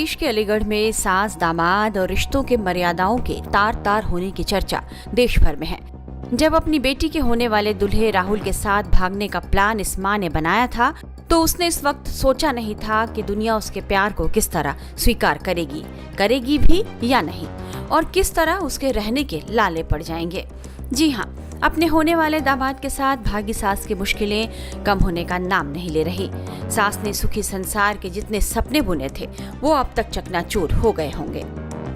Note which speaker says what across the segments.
Speaker 1: प्रदेश के अलीगढ़ में सास दामाद और रिश्तों के मर्यादाओं के तार तार होने की चर्चा देश भर में है। जब अपनी बेटी के होने वाले दूल्हे राहुल के साथ भागने का प्लान इस मां ने बनाया था तो उसने इस वक्त सोचा नहीं था कि दुनिया उसके प्यार को किस तरह स्वीकार करेगी भी या नहीं, और किस तरह उसके रहने के लाले पड़ जाएंगे। जी हाँ, अपने होने वाले दामाद के साथ भागी सास की मुश्किलें कम होने का नाम नहीं ले रही। सास ने सुखी संसार के जितने सपने बुने थे वो अब तक चकनाचूर हो गए होंगे।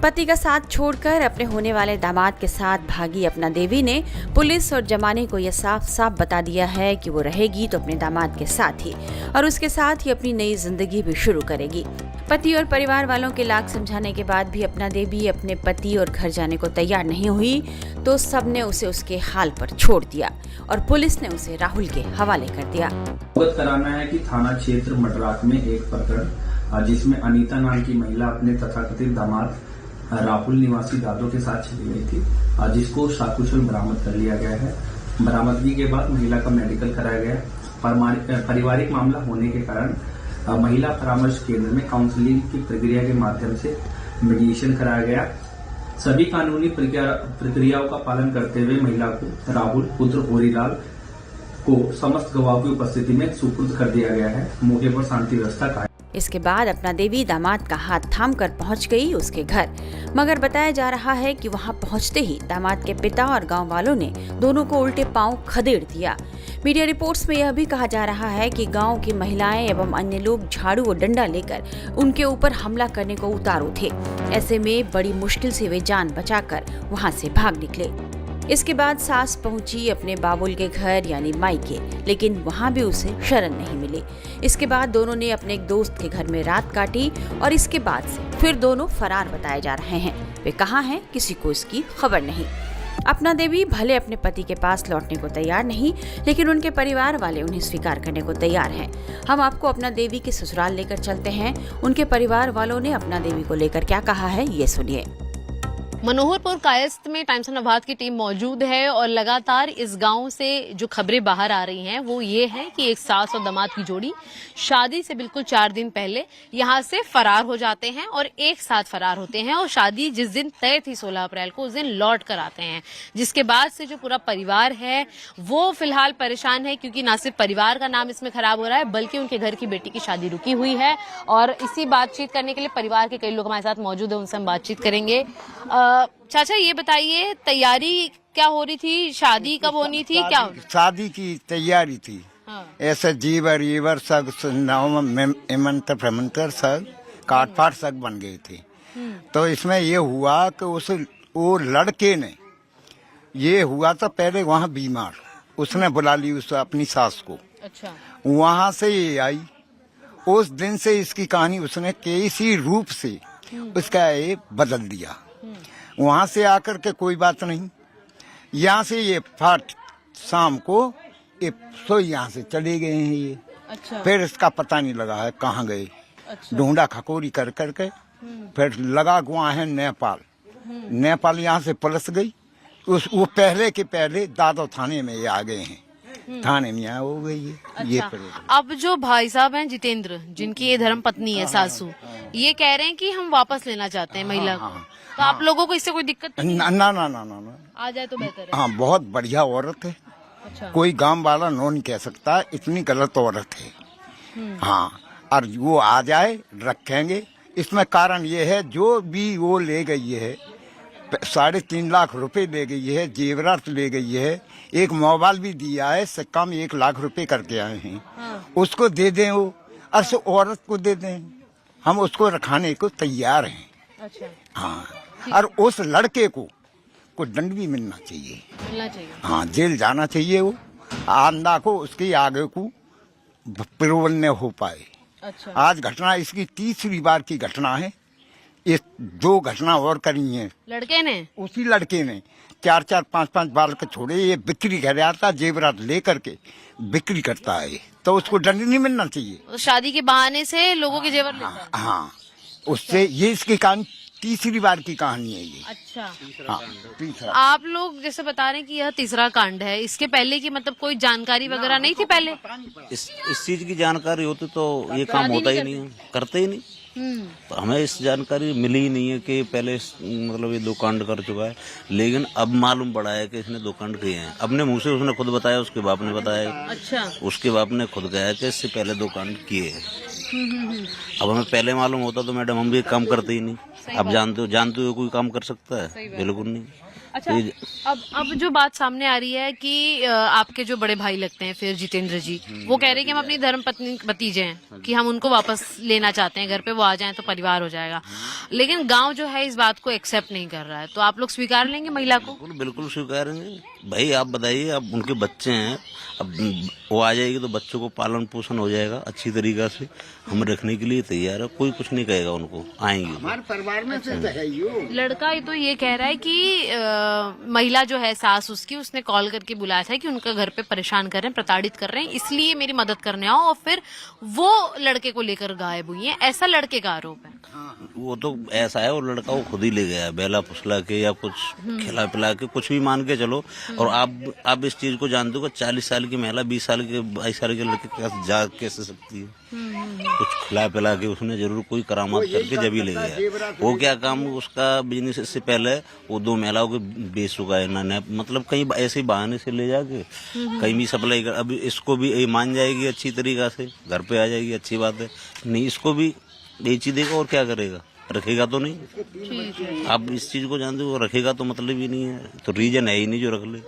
Speaker 1: पति का साथ छोड़कर अपने होने वाले दामाद के साथ भागी अपना देवी ने पुलिस और जमाने को यह साफ साफ बता दिया है कि वो रहेगी तो अपने दामाद के साथ ही, और उसके साथ ही अपनी नई जिंदगी भी शुरू करेगी। पति और परिवार वालों के लाख समझाने के बाद भी अपना देवी अपने पति और घर जाने को तैयार नहीं हुई तो सबने उसे उसके हाल पर छोड़ दिया और पुलिस ने उसे राहुल के हवाले कर दिया।
Speaker 2: अवगत कराना है कि थाना क्षेत्र मटराक में एक प्रकरण जिसमें अनीता नाम की महिला अपने तथाकथित दामाद राहुल निवासी दादो के साथ चली गई थी, जिसको सकुशल बरामद कर लिया गया है। बरामदगी के बाद महिला का मेडिकल कराया गया। पारिवारिक मामला होने के कारण महिला परामर्श केंद्र में काउंसलिंग की प्रक्रिया के माध्यम से मीडिएशन कराया गया। सभी कानूनी प्रक्रियाओं का पालन करते हुए महिला को राहुल पुत्र होरीलाल को समस्त गवाहों की उपस्थिति में सुपुर्द कर दिया गया है। मौके पर शांति व्यवस्था कायम।
Speaker 1: इसके बाद अपना देवी दामाद का हाथ थामकर पहुंच गई उसके घर, मगर बताया जा रहा है कि वहां पहुंचते ही दामाद के पिता और गांव वालों ने दोनों को उल्टे पांव खदेड़ दिया। मीडिया रिपोर्ट्स में यह भी कहा जा रहा है कि गांव की महिलाएं एवं अन्य लोग झाड़ू और डंडा लेकर उनके ऊपर हमला करने को उतारू थे। ऐसे में बड़ी मुश्किल से वे जान बचाकर वहां से भाग निकले। इसके बाद सास पहुंची अपने बाबुल के घर यानी मायके, लेकिन वहां भी उसे शरण नहीं मिली। इसके बाद दोनों ने अपने एक दोस्त के घर में रात काटी और इसके बाद से फिर दोनों फरार बताए जा रहे हैं। वे कहाँ हैं, किसी को इसकी खबर नहीं। अपना देवी भले अपने पति के पास लौटने को तैयार नहीं, लेकिन उनके परिवार वाले उन्हें स्वीकार करने को तैयार हैं। हम आपको अपना देवी के ससुराल लेकर चलते हैं। उनके परिवार वालों ने अपना देवी को लेकर क्या कहा है, ये सुनिए।
Speaker 3: मनोहरपुर कायस्थ में टाइम्स ऑफ नवाद की टीम मौजूद है और लगातार इस गांव से जो खबरें बाहर आ रही हैं वो ये है कि एक सास और दामाद की जोड़ी शादी से बिल्कुल 4 दिन पहले यहां से फरार हो जाते हैं और एक साथ फरार होते हैं, और शादी जिस दिन तय थी 16 अप्रैल को उस दिन लौट कर आते हैं। जिसके बाद से जो पूरा परिवार है वो फिलहाल परेशान है, क्योंकि न सिर्फ परिवार का नाम इसमें खराब हो रहा है बल्कि उनके घर की बेटी की शादी रुकी हुई है। और इसी बातचीत करने के लिए परिवार के कई लोग हमारे साथ मौजूद है, उनसे हम बातचीत करेंगे। चाचा ये बताइए, तैयारी क्या हो रही थी, शादी कब होनी थी, क्या
Speaker 4: शादी की तैयारी थी। हाँ। ऐसे जीवर ईवर सब इमंत्र प्रमंत्र सब काटपाट सब बन गए थे। तो इसमें ये हुआ कि वो लड़के ने ये हुआ था पहले वहाँ बीमार, उसने बुला ली उस अपनी सास को। अच्छा। वहाँ से ये आई, उस दिन से इसकी कहानी उसने किसी रूप से उसका ये बदल दिया। वहां से आकर के कोई बात नहीं, यहाँ से ये फट शाम को ये सोई यहाँ से चले गए हैं ये। अच्छा। फिर इसका पता नहीं लगा है कहाँ गए। अच्छा। ढूंढा खकोरी कर करके फिर लगा वहाँ है नेपाल। नेपाल यहाँ से पुलिस गई, वो पहले के पहले दादो थाने में ये आ गए हैं। थाने में हो गई है। अच्छा। ये
Speaker 3: अब जो भाई साहब हैं जितेंद्र, जिनकी ये धर्म पत्नी है सासू, ये कह रहे हैं कि हम वापस लेना चाहते हैं महिला को। तो आप लोगों को इससे कोई दिक्कत नहीं? ना
Speaker 4: ना ना ना ना
Speaker 3: आ जाए तो बेहतर है।
Speaker 4: हाँ, बहुत बढ़िया औरत है। अच्छा। कोई गांव वाला नो नहीं कह सकता इतनी गलत औरत है। हाँ, और वो आ जाए रखेंगे। इसमें कारण ये है जो भी वो ले गई है 3.5 लाख रुपए ले गई है, जेवरात ले गई है, एक मोबाइल भी दिया है, से कम 1 लाख रुपए करके आए हैं। हाँ। उसको दे दें, वो अर्श औरत को दे दें, हम उसको रखाने को तैयार हैं। अच्छा। हाँ, और उस लड़के को दंड भी मिलना चाहिए। हाँ, जेल जाना चाहिए वो, आंदा को उसके आगे को पिरोल न हो पाए। अच्छा। आज घटना इसकी 3री बार की घटना है। ये 2 घटना और करी हैं
Speaker 3: लड़के ने,
Speaker 4: उसी लड़के ने 4-4, 5-5 बाल के छोड़े। ये बिक्री कर रहा था, जेवरात लेकर के बिक्री करता है, तो उसको दंड नहीं मिलना चाहिए।
Speaker 3: तो शादी के बहाने से लोगों के जेवर लेता है।
Speaker 4: हाँ, उससे ये इसकी कहानी 3री बार की कहानी है ये।
Speaker 3: अच्छा।
Speaker 4: हाँ, तीसरा।
Speaker 3: आप लोग जैसे बता रहे हैं कि यह 3रा कांड है, इसके पहले की मतलब कोई जानकारी वगैरह नहीं थी पहले?
Speaker 5: इस चीज की जानकारी होती तो ये काम होता ही नहीं, करते ही नहीं। तो हमें इस जानकारी मिली ही नहीं है कि पहले मतलब ये 2 कांड कर चुका है, लेकिन अब मालूम पड़ा है कि इसने 2 कांड किए हैं। अपने मुंह से उसने खुद बताया, उसके बाप ने बताया।
Speaker 3: अच्छा।
Speaker 5: उसके बाप ने खुद कहा कि इससे पहले 2 कांड किए हैं। अब हमें पहले मालूम होता तो मैडम हम भी काम करते ही नहीं। अब जानते हो कोई काम कर सकता है? बिल्कुल नहीं।
Speaker 3: अच्छा, अब जो बात सामने आ रही है कि आपके जो बड़े भाई लगते हैं फिर जितेंद्र जी, वो कह रहे हैं कि हम अपनी धर्म पत्नी भतीजे हैं कि हम उनको वापस लेना चाहते हैं, घर पे वो आ जाएं तो परिवार हो जाएगा, लेकिन गांव जो है इस बात को एक्सेप्ट नहीं कर रहा है। तो आप लोग स्वीकार लेंगे महिला को?
Speaker 5: बिल्कुल स्वीकारेंगे। भाई आप बताइए, अब उनके बच्चे हैं, अब वो आ जाएगी तो बच्चों को पालन पोषण हो जाएगा अच्छी तरीका से। हम रखने के लिए तैयार है, कोई कुछ नहीं कहेगा उनको, आएंगे।
Speaker 4: हमारे परिवार में से है यो।
Speaker 3: लड़का तो ये कह रहा है कि महिला जो है सास उसकी, उसने कॉल करके बुलाया था कि उनका घर पे परेशान कर रहे हैं, प्रताड़ित कर रहे हैं, इसलिए मेरी मदद करने आओ, और फिर वो लड़के को लेकर गायब हुई है, ऐसा लड़के का आरोप है।
Speaker 5: वो तो ऐसा है, वो लड़का वो खुद ही ले गया, बेला फुसला के या कुछ खिला पिला के, कुछ भी मान के चलो। और आप इस चीज को जानते हो कि 40 साल की महिला 20 साल के 22 साल के लड़के के पास जा कैसे सकती है? कुछ खिला पिला के उसने जरूर कोई करामात करके जब ही ले गया। वो क्या काम, उसका बिजनेस से पहले वो 2 महिलाओं को बेच चुका है इन्होंने, मतलब कहीं ऐसे बहाने से ले जाके कहीं भी सप्लाई कर। अब इसको भी मान जाएगी अच्छी तरीका से, घर पे आ जाएगी, अच्छी बात है। नहीं, इसको भी बेच ही देगा और क्या करेगा, रखेगा तो नहीं। आप इस चीज को जानते हो, रखेगा तो मतलब ही नहीं है, तो रीजन है ही नहीं जो रख ले।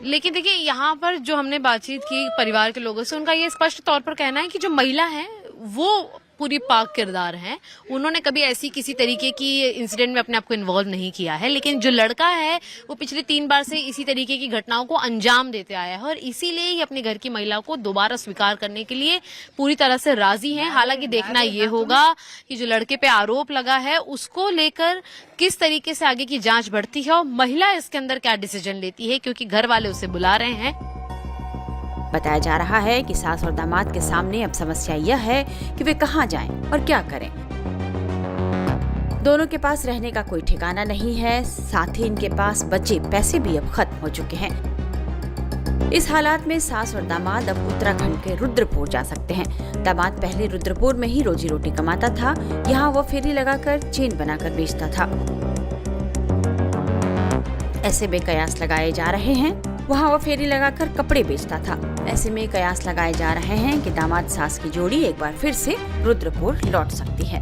Speaker 3: लेकिन देखिए, यहाँ पर जो हमने बातचीत की परिवार के लोगों से, उनका ये स्पष्ट तौर पर कहना है कि जो महिला है वो पूरी पाक किरदार है, उन्होंने कभी ऐसी किसी तरीके की इंसिडेंट में अपने आप को इन्वॉल्व नहीं किया है, लेकिन जो लड़का है वो पिछले 3 बार से इसी तरीके की घटनाओं को अंजाम देते आया है, और इसीलिए ही अपने घर की महिला को दोबारा स्वीकार करने के लिए पूरी तरह से राजी हैं। हालांकि देखना ये होगा कि जो लड़के पे आरोप लगा है उसको लेकर किस तरीके से आगे की जांच बढ़ती है और महिला इसके अंदर क्या डिसीजन लेती है, क्योंकि घर वाले उसे बुला रहे हैं।
Speaker 1: बताया जा रहा है कि सास और दामाद के सामने अब समस्या यह है कि वे कहां जाएं और क्या करें। दोनों के पास रहने का कोई ठिकाना नहीं है, साथ ही इनके पास बचे पैसे भी अब खत्म हो चुके हैं। इस हालात में सास और दामाद अब उत्तराखंड के रुद्रपुर जा सकते हैं। दामाद पहले रुद्रपुर में ही रोजी रोटी कमाता था, यहाँ वो फेरी लगाकर चेन बनाकर बेचता था। ऐसे में कयास लगाए जा रहे हैं, वहाँ वो फेरी लगाकर कपड़े बेचता था। ऐसे में कयास लगाए जा रहे हैं कि दामाद सास की जोड़ी एक बार फिर से रुद्रपुर लौट सकती है।